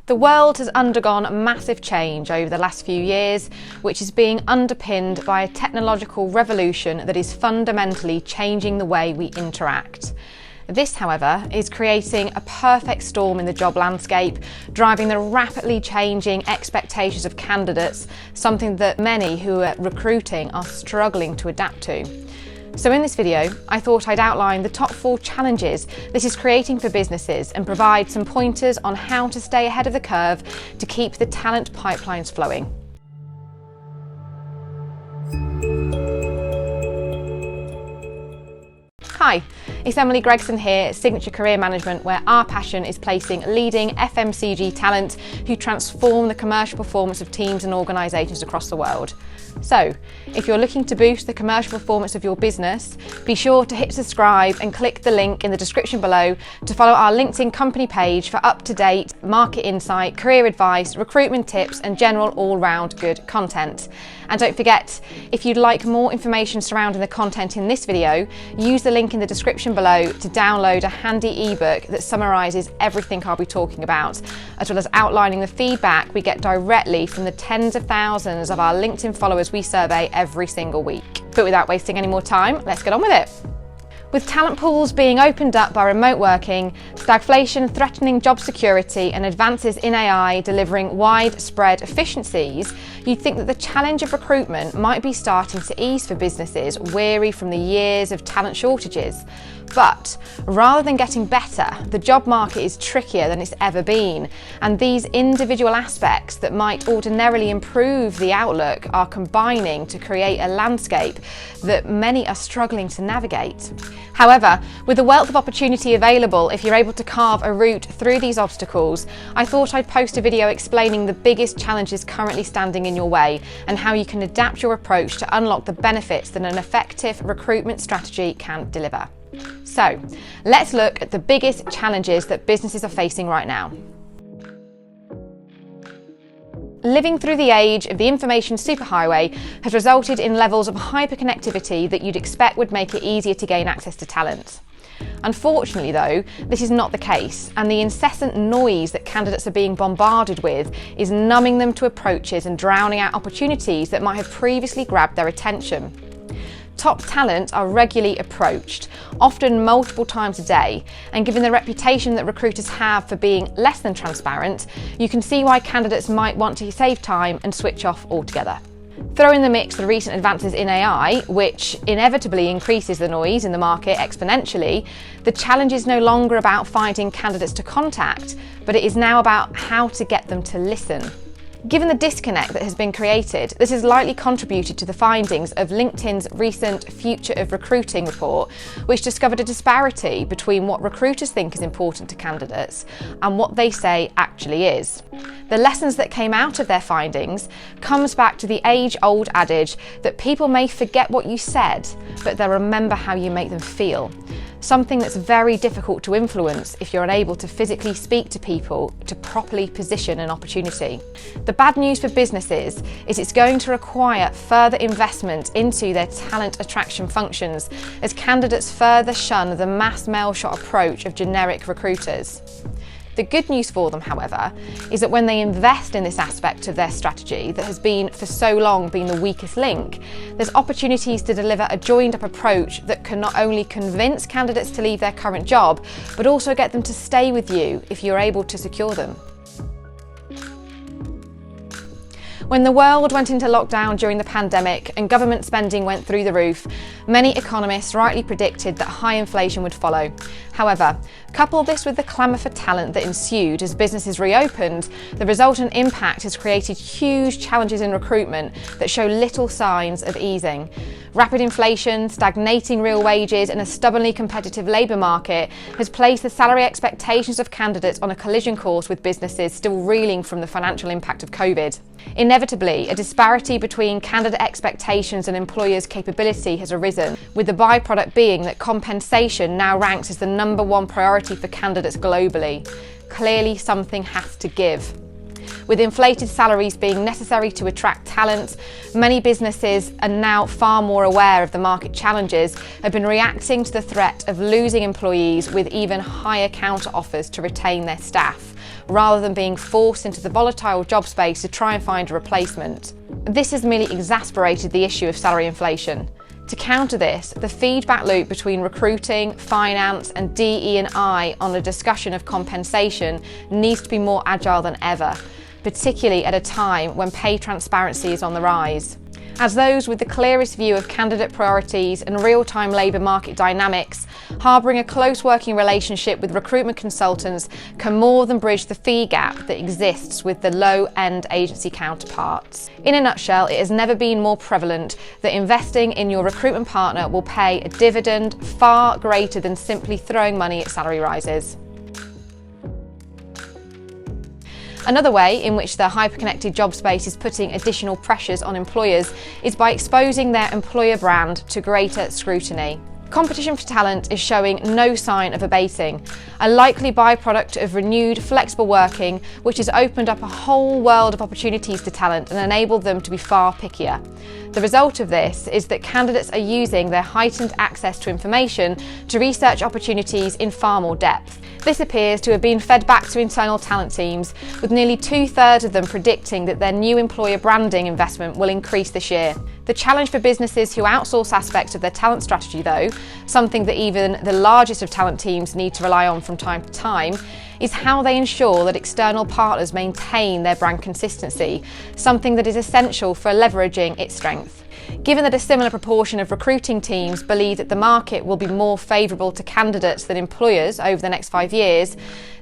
The world has undergone massive change over the last few years, which is being underpinned by a technological revolution that is fundamentally changing the way we interact. This, however, is creating a perfect storm in the job landscape, driving the rapidly changing expectations of candidates, something that many who are recruiting are struggling to adapt to. So in this video, I thought I'd outline the top 4 challenges this is creating for businesses and provide some pointers on how to stay ahead of the curve to keep the talent pipelines flowing. Hi, it's Emily Gregson here at Signature Career Management, where our passion is placing leading FMCG talent who transform the commercial performance of teams and organisations across the world. So, if you're looking to boost the commercial performance of your business, be sure to hit subscribe and click the link in the description below to follow our LinkedIn company page for up-to-date market insight, career advice, recruitment tips and general all-round good content. And don't forget, if you'd like more information surrounding the content in this video, use the link in the description below to download a handy ebook that summarises everything I'll be talking about, as well as outlining the feedback we get directly from the tens of thousands of our LinkedIn followers we survey every single week. But without wasting any more time, let's get on with it. With talent pools being opened up by remote working, stagflation threatening job security and advances in AI delivering widespread efficiencies, you'd think that the challenge of recruitment might be starting to ease for businesses weary from the years of talent shortages. But rather than getting better, the job market is trickier than it's ever been, and these individual aspects that might ordinarily improve the outlook are combining to create a landscape that many are struggling to navigate. However, with the wealth of opportunity available if you're able to carve a route through these obstacles, I thought I'd post a video explaining the biggest challenges currently standing in your way and how you can adapt your approach to unlock the benefits that an effective recruitment strategy can deliver. So, let's look at the biggest challenges that businesses are facing right now. Living through the age of the information superhighway has resulted in levels of hyperconnectivity that you'd expect would make it easier to gain access to talent. Unfortunately though, this is not the case, and the incessant noise that candidates are being bombarded with is numbing them to approaches and drowning out opportunities that might have previously grabbed their attention. Top talent are regularly approached, often multiple times a day, and given the reputation that recruiters have for being less than transparent, you can see why candidates might want to save time and switch off altogether. Throw in the mix the recent advances in AI, which inevitably increases the noise in the market exponentially. The challenge is no longer about finding candidates to contact, but it is now about how to get them to listen. Given the disconnect that has been created, this has likely contributed to the findings of LinkedIn's recent Future of Recruiting report, which discovered a disparity between what recruiters think is important to candidates and what they say actually is. The lessons that came out of their findings comes back to the age-old adage that people may forget what you said, but they'll remember how you make them feel. Something that's very difficult to influence if you're unable to physically speak to people to properly position an opportunity. The bad news for businesses is it's going to require further investment into their talent attraction functions as candidates further shun the mass mail shot approach of generic recruiters. The good news for them, however, is that when they invest in this aspect of their strategy that has been for so long been the weakest link, there's opportunities to deliver a joined-up approach that can not only convince candidates to leave their current job, but also get them to stay with you if you're able to secure them. When the world went into lockdown during the pandemic and government spending went through the roof, many economists rightly predicted that high inflation would follow. However, couple this with the clamour for talent that ensued as businesses reopened, the resultant impact has created huge challenges in recruitment that show little signs of easing. Rapid inflation, stagnating real wages and a stubbornly competitive labour market has placed the salary expectations of candidates on a collision course with businesses still reeling from the financial impact of COVID. Inevitably, a disparity between candidate expectations and employers' capability has arisen, with the byproduct being that compensation now ranks as the #1 priority for candidates globally. Clearly, something has to give. With inflated salaries being necessary to attract talent, many businesses are now far more aware of the market challenges, have been reacting to the threat of losing employees with even higher counter offers to retain their staff, rather than being forced into the volatile job space to try and find a replacement. This has merely exacerbated the issue of salary inflation. To counter this, the feedback loop between recruiting, finance and DE&I on a discussion of compensation needs to be more agile than ever, particularly at a time when pay transparency is on the rise. As those with the clearest view of candidate priorities and real-time labour market dynamics, harbouring a close working relationship with recruitment consultants can more than bridge the fee gap that exists with the low-end agency counterparts. In a nutshell, it has never been more prevalent that investing in your recruitment partner will pay a dividend far greater than simply throwing money at salary rises. Another way in which the hyperconnected job space is putting additional pressures on employers is by exposing their employer brand to greater scrutiny. Competition for talent is showing no sign of abating, a likely byproduct of renewed flexible working, which has opened up a whole world of opportunities to talent and enabled them to be far pickier. The result of this is that candidates are using their heightened access to information to research opportunities in far more depth. This appears to have been fed back to internal talent teams, with nearly 2/3 of them predicting that their new employer branding investment will increase this year. The challenge for businesses who outsource aspects of their talent strategy, though, something that even the largest of talent teams need to rely on from time to time, is how they ensure that external partners maintain their brand consistency, something that is essential for leveraging its strength. Given that a similar proportion of recruiting teams believe that the market will be more favourable to candidates than employers over the next 5 years,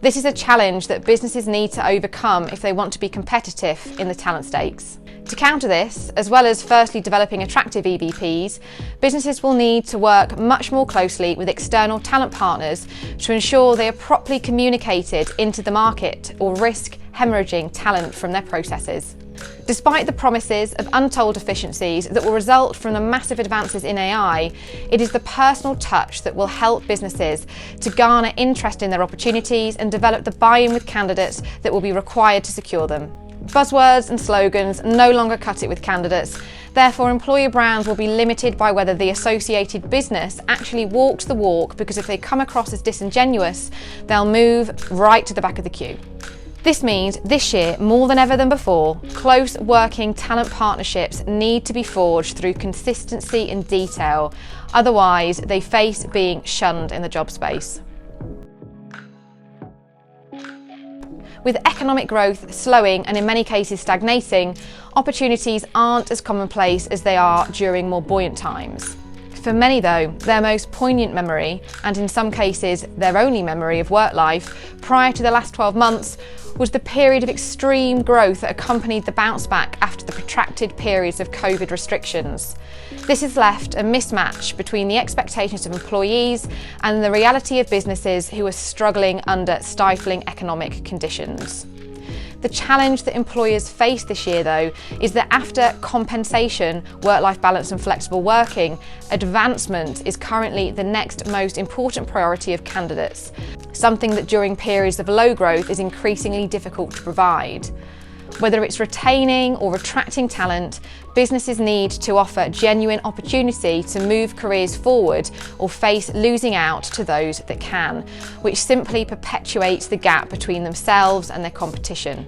this is a challenge that businesses need to overcome if they want to be competitive in the talent stakes. To counter this, as well as firstly developing attractive EBPs, businesses will need to work much more closely with external talent partners to ensure they are properly communicated into the market or risk hemorrhaging talent from their processes. Despite the promises of untold efficiencies that will result from the massive advances in AI, it is the personal touch that will help businesses to garner interest in their opportunities and develop the buy-in with candidates that will be required to secure them. Buzzwords and slogans no longer cut it with candidates. Therefore, employer brands will be limited by whether the associated business actually walks the walk, because if they come across as disingenuous, they'll move right to the back of the queue. This means this year, more than ever than before, close working talent partnerships need to be forged through consistency and detail. Otherwise, they face being shunned in the job space. With economic growth slowing and in many cases stagnating, opportunities aren't as commonplace as they are during more buoyant times. For many though, their most poignant memory, and in some cases their only memory of work life, prior to the last 12 months, was the period of extreme growth that accompanied the bounce back after the protracted periods of COVID restrictions. This has left a mismatch between the expectations of employees and the reality of businesses who are struggling under stifling economic conditions. The challenge that employers face this year, though, is that after compensation, work-life balance and flexible working, advancement is currently the next most important priority of candidates, something that during periods of low growth is increasingly difficult to provide. Whether it's retaining or attracting talent, businesses need to offer genuine opportunity to move careers forward or face losing out to those that can, which simply perpetuates the gap between themselves and their competition.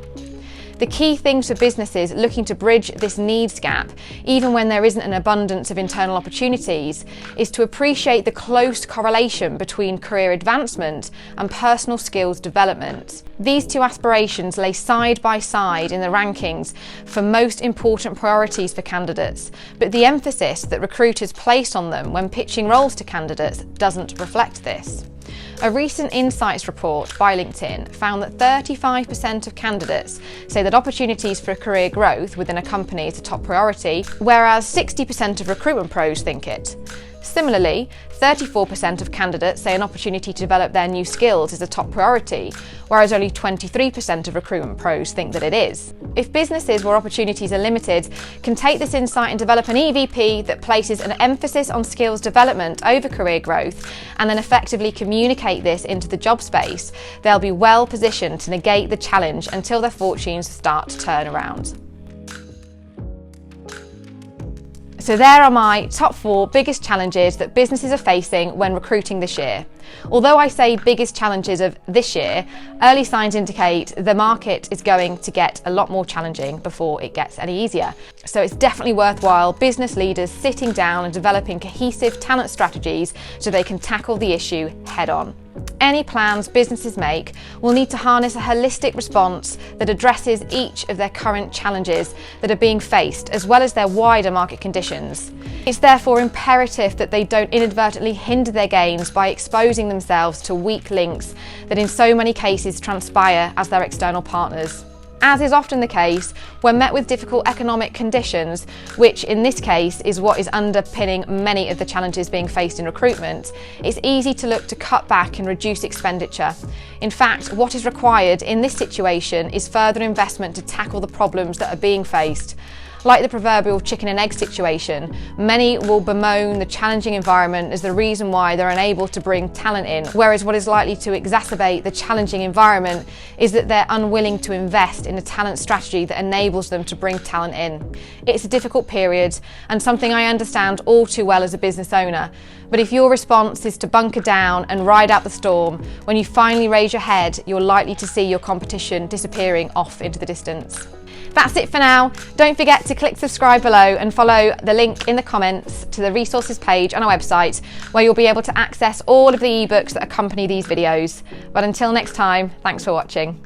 The key thing for businesses looking to bridge this needs gap, even when there isn't an abundance of internal opportunities, is to appreciate the close correlation between career advancement and personal skills development. These two aspirations lay side by side in the rankings for most important priorities for candidates, but the emphasis that recruiters place on them when pitching roles to candidates doesn't reflect this. A recent insights report by LinkedIn found that 35% of candidates say that opportunities for career growth within a company is a top priority, whereas 60% of recruitment pros think it. Similarly, 34% of candidates say an opportunity to develop their new skills is a top priority, whereas only 23% of recruitment pros think that it is. If businesses where opportunities are limited can take this insight and develop an EVP that places an emphasis on skills development over career growth, and then effectively communicate this into the job space, they'll be well positioned to negate the challenge until their fortunes start to turn around. So there are my top 4 biggest challenges that businesses are facing when recruiting this year. Although I say biggest challenges of this year, early signs indicate the market is going to get a lot more challenging before it gets any easier. So it's definitely worthwhile business leaders sitting down and developing cohesive talent strategies so they can tackle the issue head on. Any plans businesses make will need to harness a holistic response that addresses each of their current challenges that are being faced, as well as their wider market conditions. It's therefore imperative that they don't inadvertently hinder their gains by exposing themselves to weak links that in so many cases transpire as their external partners. As is often the case, when met with difficult economic conditions, which in this case is what is underpinning many of the challenges being faced in recruitment, it's easy to look to cut back and reduce expenditure. In fact, what is required in this situation is further investment to tackle the problems that are being faced. Like the proverbial chicken and egg situation, many will bemoan the challenging environment as the reason why they're unable to bring talent in, whereas what is likely to exacerbate the challenging environment is that they're unwilling to invest in a talent strategy that enables them to bring talent in. It's a difficult period and something I understand all too well as a business owner, but if your response is to bunker down and ride out the storm, when you finally raise your head, you're likely to see your competition disappearing off into the distance. That's it for now. Don't forget to click subscribe below and follow the link in the comments to the resources page on our website, where you'll be able to access all of the ebooks that accompany these videos. But until next time, thanks for watching.